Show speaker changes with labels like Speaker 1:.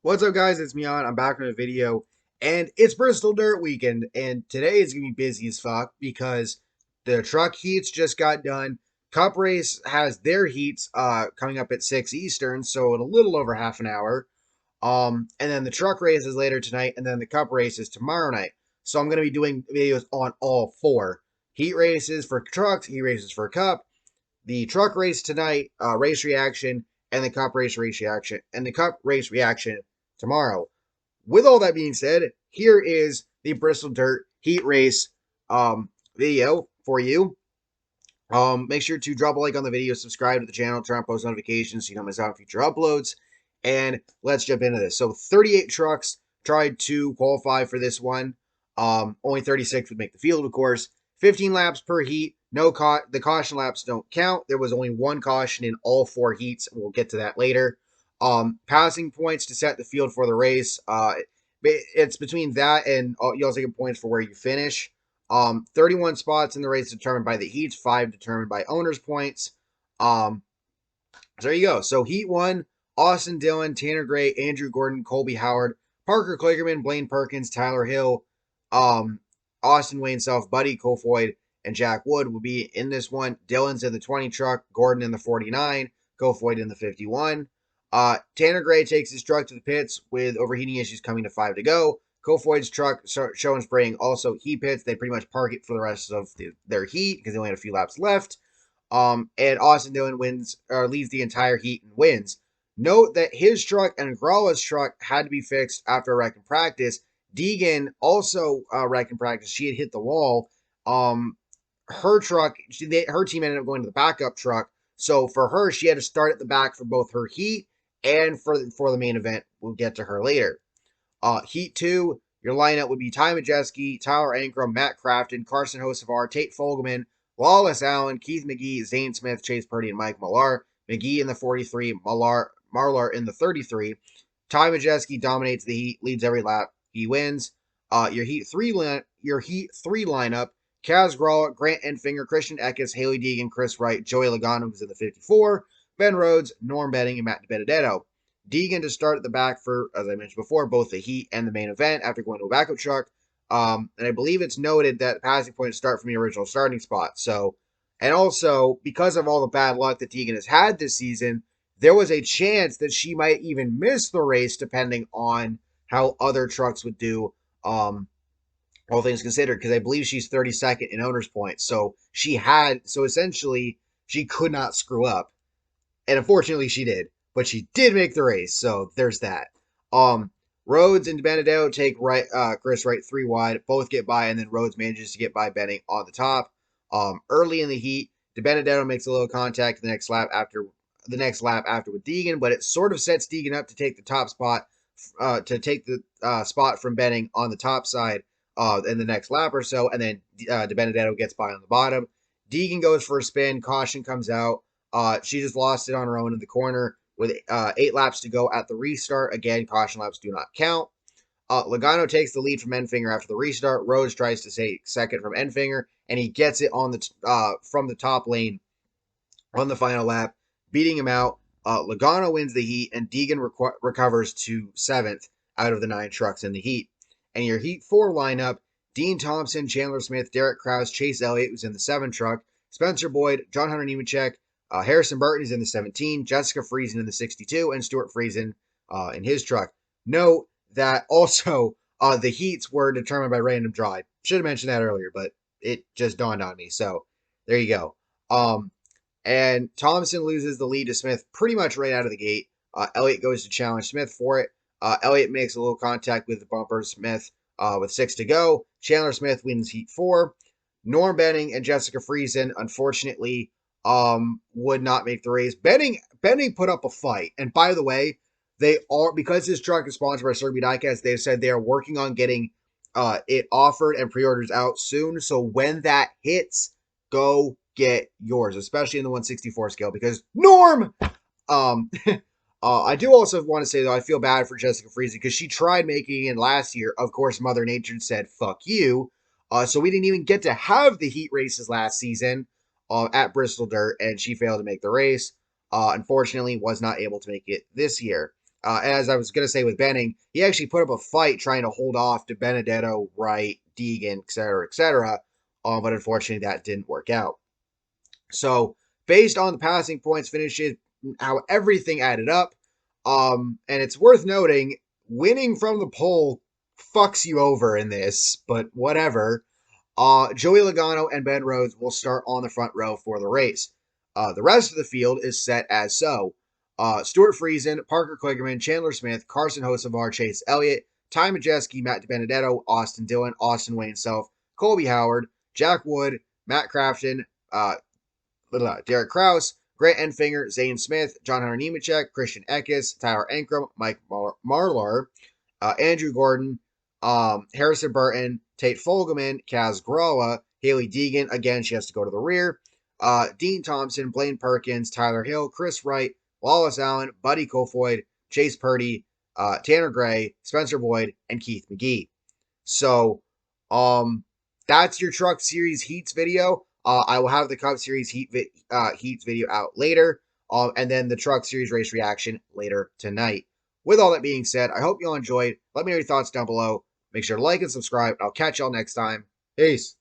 Speaker 1: What's up, guys? It's Mion. I'm back with a video, and it's Bristol Dirt weekend, and today is gonna be busy as fuck because the truck heats just got done. Cup race has their heats coming up at 6 Eastern, so in a little over half an hour. And then the truck race is later tonight, and then the cup race is tomorrow night. So I'm gonna be doing videos on all four heat races for trucks, heat races for cup, the truck race tonight, race reaction, and the cup race reaction tomorrow. With all that being said, here is the Bristol Dirt heat race video for you. Make sure to drop a like on the video, subscribe to the channel, turn on post notifications so you don't miss out on future uploads. And let's jump into this. So 38 trucks tried to qualify for this one. Only 36 would make the field, of course. 15 laps per heat. The caution laps don't count. There was only one caution in all four heats. We'll get to that later. Passing points to set the field for the race. It's between that and you also get points for where you finish. 31 spots in the race determined by the heats, 5 determined by owners' points. So there you go. So heat 1, Austin Dillon, Tanner Gray, Andrew Gordon, Colby Howard, Parker Kligerman, Blaine Perkins, Tyler Hill, Austin Wayne Self, Buddy Kofoid, and Jack Wood will be in this one. Dillon's in the 20 truck, Gordon in the 49, Kofoid in the 51. Tanner Gray takes his truck to the pits with overheating issues coming to 5 to go. Kofoid's truck showing spraying also he pits. They pretty much park it for the rest of their heat because they only had a few laps left. And Austin Dillon leads the entire heat and wins. Note that his truck and Grala's truck had to be fixed after a wreck in practice. Deegan also wrecked in practice. She had hit the wall. Her truck, her team ended up going to the backup truck. So for her, she had to start at the back for both her heat and for the main event. We'll get to her later. Heat 2, your lineup would be Ty Majeski, Tyler Ankrum, Matt Crafton, Carson Hocevar, Tate Fogleman, Lawless Allen, Keith McGee, Zane Smith, Chase Purdy, and Mike Millar. McGee in the 43, Marlar in the 33. Ty Majeski dominates the heat, leads every lap. He wins. Your Heat 3 lineup, Kaz Grala-Grant Enfinger, Christian Eckes-Hailie Deegan, Chris Wright, Joey Logano, who's in the 54, Ben Rhodes, Norm Benning, and Matt DiBenedetto. Deegan to start at the back for, as I mentioned before, both the heat and the main event after going to a backup truck. And I believe it's noted that passing points start from the original starting spot. So, and also, because of all the bad luck that Deegan has had this season, there was a chance that she might even miss the race depending on how other trucks would do, all things considered, because I believe she's 32nd in owner's points. So essentially, she could not screw up. And unfortunately, she did. But she did make the race, so there's that. Rhodes and DiBenedetto take Chris Wright 3 wide. Both get by, and then Rhodes manages to get by Benning on the top. Early in the heat, DiBenedetto makes a little contact the next lap after with Deegan, but it sort of sets Deegan up to take the top spot, spot from Benning on the top side in the next lap or so, and then DiBenedetto gets by on the bottom. Deegan goes for a spin. Caution comes out. She just lost it on her own in the corner with 8 laps to go at the restart. Again, caution laps do not count. Logano takes the lead from Enfinger after the restart. Rhodes tries to take second from Enfinger, and he gets it on the from the top lane on the final lap, beating him out. Logano wins the heat, and Deegan recovers to 7th out of the 9 trucks in the heat. And your Heat 4 lineup, Dean Thompson, Chandler Smith, Derek Kraus, Chase Elliott, who's in the 7 truck, Spencer Boyd, John Hunter Nemechek, Harrison Burton is in the 17, Jessica Friesen in the 62, and Stewart Friesen in his truck. Note that also the heats were determined by random draw. I should have mentioned that earlier, but it just dawned on me. So there you go. And Thompson loses the lead to Smith pretty much right out of the gate. Elliott goes to challenge Smith for it. Elliott makes a little contact with the bumper Smith with 6 to go. Chandler Smith wins Heat 4. Norm Benning and Jessica Friesen, unfortunately, would not make the race. Benning put up a fight. And by the way, they are, because this truck is sponsored by Serbi Diecast, they've said they are working on getting it offered and pre-orders out soon. So when that hits, go get yours, especially in the 164 scale, because Norm! I do also want to say, though, I feel bad for Jessica Friesen because she tried making it last year. Of course, Mother Nature said, fuck you. So we didn't even get to have the heat races last season at Bristol Dirt, and she failed to make the race. Unfortunately, was not able to make it this year. as I was going to say with Benning, he actually put up a fight trying to hold off DiBenedetto, Wright, Deegan, etc., etc. But unfortunately, that didn't work out. So, based on the passing points, finishes, how everything added up, and it's worth noting, winning from the pole fucks you over in this, but whatever. Joey Logano and Ben Rhodes will start on the front row for the race. The rest of the field is set as so. Stewart Friesen, Parker Kligerman, Chandler Smith, Carson Hocevar, Chase Elliott, Ty Majeski, Matt DiBenedetto, Austin Dillon, Austin Wayne Self, Colby Howard, Jack Wood, Matt Crafton, Derek Kraus, Grant Enfinger, Zane Smith, John Hunter Nemechek, Christian Eckes, Tyler Ankrum, Mike Marlar, Andrew Gordon, Harrison Burton, Tate Fogleman, Kaz Grala-Hailie Deegan. Again, she has to go to the rear. Dean Thompson, Blaine Perkins, Tyler Hill-Kris Wright, Lawless Allen, Buddy Kofoid, Chase Purdy, Tanner Gray, Spencer Boyd, and Keith McGee. So, that's your Truck Series Heats video. I will have the Cup Series Heats video out later, and then the Truck Series race reaction later tonight. With all that being said, I hope you all enjoyed. Let me know your thoughts down below. Make sure to like and subscribe. I'll catch y'all next time. Peace.